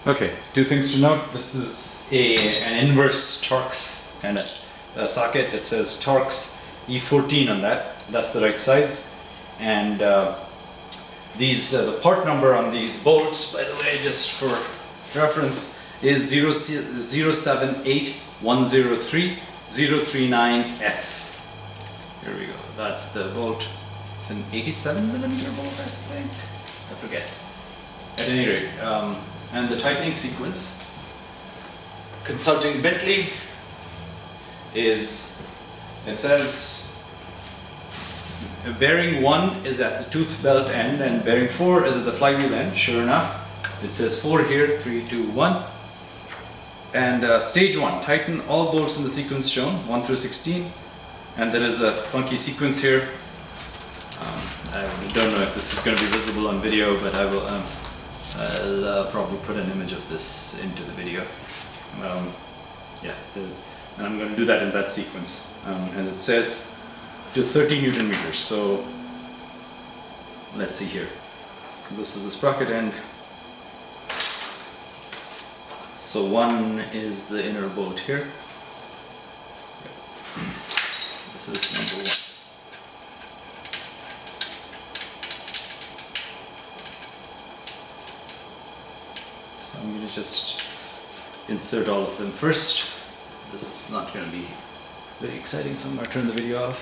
Okay, two things to note. This is an inverse Torx kind of socket. It says Torx E14 on that. That's the right size. And the part number on these bolts, by the way, just for reference, is 078103039F. Here we go. That's the bolt. It's an 87mm bolt, I think. I forget. At any rate, and the tightening sequence, consulting Bentley, is, it says bearing 1 is at the tooth belt end and bearing 4 is at the flywheel end. Sure enough, it says 4 here, 3, 2, 1. And stage 1, tighten all bolts in the sequence shown, 1 through 16. And there is a funky sequence here. I don't know if this is going to be visible on video, but I will. I'll probably put an image of this into the video. And I'm going to do that in that sequence. And it says to 30 Newton meters. So let's see here. This is the sprocket end. So 1 is the inner bolt here. This is number 1. So I'm going to just insert all of them first. This is not going to be very exciting, so I'm going to turn the video off.